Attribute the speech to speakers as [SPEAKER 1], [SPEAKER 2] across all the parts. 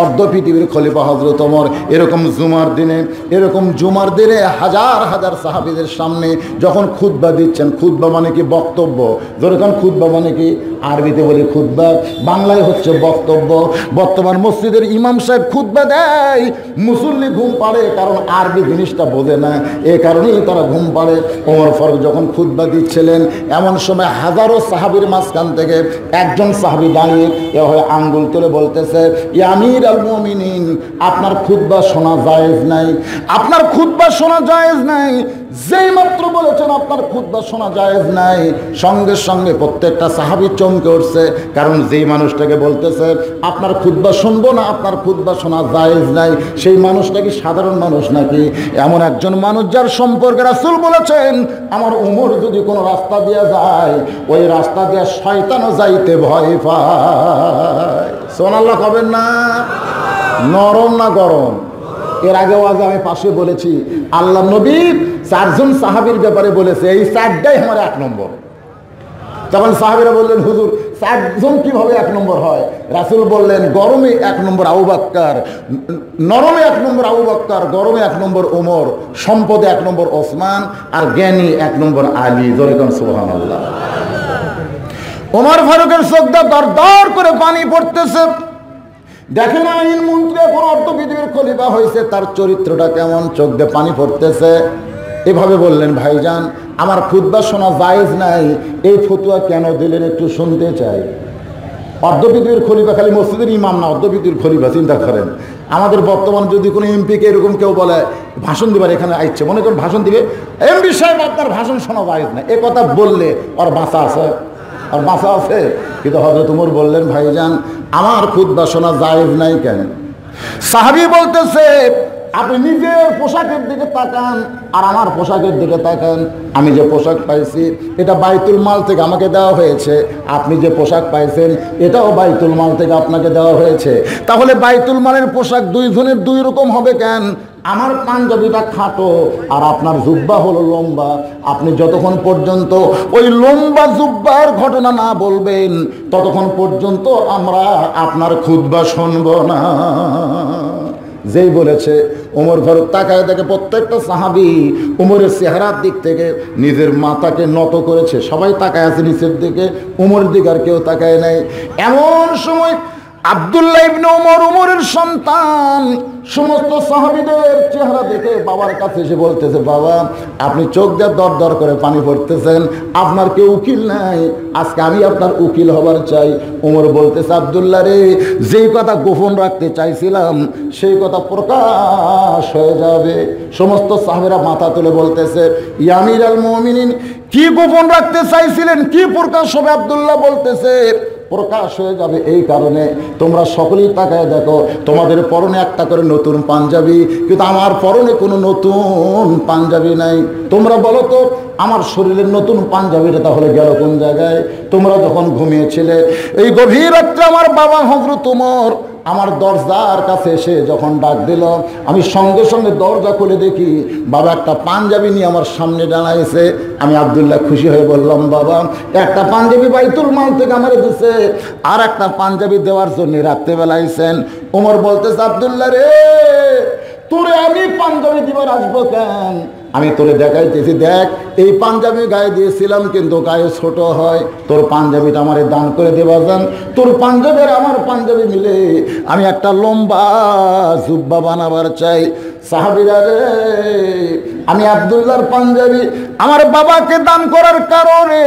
[SPEAKER 1] অর্ধ পৃথিবীর খলিফা হযরত ওমর এরকম জুমার দিনে হাজার হাজার সাহাবীদের সামনে যখন খুতবা দিচ্ছেন, খুতবা মানে কি বক্তব্য, যেরকম খুতবা মানে কি আরবিতে বলি খুতবা, বাংলায় হচ্ছে বক্তব্য। বর্তমান মসজিদের ইমাম সাহেব খুতবা দেয়, মুসল্লি ঘুম পাড়ে, কারণ আরবি জিনিসটা বোঝে না, এই কারণেই তারা ঘুম পাড়ে। ওমর ফারুক যখন খুতবা দিচ্ছিলেন, এমন সময় হাজারো সাহাবীর মাঝখান থেকে একজন সাহাবী দাঁড়িয়ে এভাবে আঙ্গুল তুলে বলতেছে, ইয়া আমির আল মুমিনিন, আপনার খুতবা শোনা জায়েজ নাই, আপনার খুতবা শোনা জায়েজ নাই। যেই মাত্র বলেছেন আপনার খুতবা শোনা জায়েজ নাই, সঙ্গে সঙ্গে প্রত্যেকটা সাহাবী চমকে উঠছে, কারণ যেই মানুষটাকে বলতেছে আপনার খুতবা শুনবো না, আপনার খুতবা শোনা জায়েজ নাই, সেই মানুষটা কি সাধারণ মানুষ নাকি? এমন একজন মানুষ যার সম্পর্কে রাসূল বলেছেন, আমার ওমর যদি কোনো রাস্তা দিয়ে যায়, ওই রাস্তা দিয়ে শয়তানও যাইতে ভয় পায়। সুবহানাল্লাহ কবেন না? নরম না গরম? এর আগেও আজ আমি পাশে বলেছি, আল্লাহ নবী চারজন সাহাবীর ব্যাপারে বলেছে, এই চারটাই আমার এক নম্বর। তখন সাহাবীরা বললেন, হুজুর চারজন কিভাবে এক নম্বর হয়? রাসূল বললেন, গরমে এক নম্বর আবু বকর, নরমে এক নম্বর আবু বকর, গরমে এক নম্বর ওমর, সম্পদে এক নম্বর ওসমান, আর জ্ঞানী এক নম্বর আলী। জোরে কোন সুবহানাল্লাহ। ওমর ফারুকের চোখ দিয়ে দর দর করে পানি পড়তেছে। দেখেন আইন মন্ত্রী এখন অর্ধ পৃথিবীর খলিফা হয়েছে, তার চরিত্রটা কেমন, চোখ দিয়ে পানি পড়তেছে। এভাবে বললেন, ভাইজান আমার খুতবা শোনা জায়েজ নাই, এই ফতোয়া কেন দিলেন একটু শুনতে চাই। অর্ধ পৃথিবীর খলিফা, খালি মসজিদের ইমাম না, অর্ধ পৃথিবীর খলিফা। চিন্তা করেন, আমাদের বর্তমান যদি কোনো এমপিকে এরকম কেউ বলে ভাষণ দিবার এখানে আইচ্ছে, মনে করেন ভাষণ দিবে, এমপি সাহেব আপনার ভাষণ শোনা জায়েজ না, এ কথা বললে ওর বাঁচা আছে? আর বাঁচা আছে? কিন্তু হযরত ওমর বললেন, ভাইজান আমার খুতবা শোনা জায়েজ নাই কেন? সাহাবী বলতেছে, আপনি নিজের পোশাকের দিকে তাকান আর আমার পোশাকের দিকে তাকান। আমি যে পোশাক পাইছি এটা বাইতুল মাল থেকে আমাকে দেওয়া হয়েছে, আপনি যে পোশাক পাইছেন এটাও বাইতুল মাল থেকে আপনাকে দেওয়া হয়েছে। তাহলে বাইতুল মালের পোশাক দুইজনের দুই রকম হবে কেন? আমার পাঞ্জাবিটা খাটো আর আপনার জুব্বা হলো লম্বা। আপনি যতক্ষণ পর্যন্ত ওই লম্বা জুব্বার ঘটনা না বলবেন, ততক্ষণ পর্যন্ত আমরা আপনার খুতবা শুনবো না। যেই বলেছে, ওমর ফারুক তাকায় দেখে প্রত্যেকটা সাহাবী ওমরের চেহারার দিক থেকে নিজের মাথাকে নত করেছে। সবাই তাকায় আছে নিচের দিকে, ওমরের দিকে আর কেউ তাকায় নাই। এমন সময় আব্দুল্লাহ ইবনে ওমর, ওমরের সন্তান, সমস্ত সাহাবীদের চেহারা দেখে বাবার কাছে এসে বলতেছে, বাবা আপনি চোখ দিয়ে দর দর করে পানি পড়তেছেন, আপনার কেউ উকিল নাই, আজকে আমি আপনার উকিল হবার চাই। ওমর বলতেছে, আব্দুল্লাহ রে, যেই কথা গোপন রাখতে চাইছিলাম সেই কথা প্রকাশ হয়ে যাবে। সমস্ত সাহাবীরা মাথা তুলে বলতেছে, ইয়া আমির আল মুমিনিন, কি গোপন রাখতে চাইছিলেন, কি প্রকাশ হবে? আব্দুল্লাহ বলতেছে, প্রকাশ হয়ে যাবে এই কারণে, তোমরা সকলেই তাকায় দেখো, তোমাদের পরনে একটা করে নতুন পাঞ্জাবি, কিন্তু আমার পরনে কোনো নতুন পাঞ্জাবি নাই। তোমরা বলো তো, আমার শরীরের নতুন পাঞ্জাবিটা তাহলে গেল কোন জায়গায়? তোমরা যখন ঘুমিয়েছিলে এই গভীর রাত্রে আমার বাবা হযরত ওমর আমার দরজার কাছে এসে যখন ডাক দিল, আমি সঙ্গে সঙ্গে দরজা খুলে দেখি বাবা একটা পাঞ্জাবি নিয়ে আমার সামনে দাঁড়াইছে। আমি আব্দুল্লাহ খুশি হয়ে বললাম, বাবা একটা পাঞ্জাবি বাইতুল মাল থেকে আমার দিছে, আর একটা পাঞ্জাবি দেওয়ার জন্য রাত্রেবেলা আইছেন। ওমর বলতেছে, আব্দুল্লাহ রে, তোরে আমি পাঞ্জাবি দিবার আসবো কেন? আমি তোরে দেখাইতেছি, দেখ এই পাঞ্জাবি গায়ে দিয়েছিলাম কিন্তু গায়ে ছোট হয়, তোর পাঞ্জাবিটা আমারে দান করে দেবা যান। তোর পাঞ্জাবি আর আমার পাঞ্জাবি মিলে আমি একটা লম্বা জুব্বা বানাবার চাই। সাহাবীরা রে, আমি আব্দুল্লাহর পাঞ্জাবি আমার বাবাকে দান করার কারণে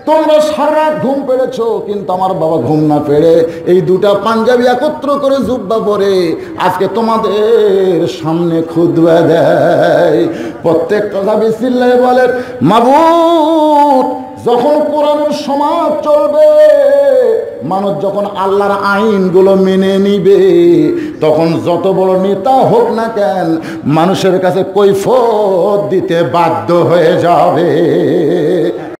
[SPEAKER 1] তোমরা সারা ঘুম পেড়েছ, কিন্তু আমার বাবা ঘুম না পেড়ে এই দুটা পাঞ্জাবি একত্র করে জুব্বা পরে আজকে তোমাদের সামনে খুতবা দেয়। প্রত্যেকটা সাহাবী চিল্লায় বলেন, মাবুদ, যখন কোরআনের সমাজ চলবে, মানুষ যখন আল্লাহর আইনগুলো মেনে নিবে, তখন যত বড় নেতা হোক না কেন মানুষের কাছে কৈফিয়ত দিতে বাধ্য হয়ে যাবে।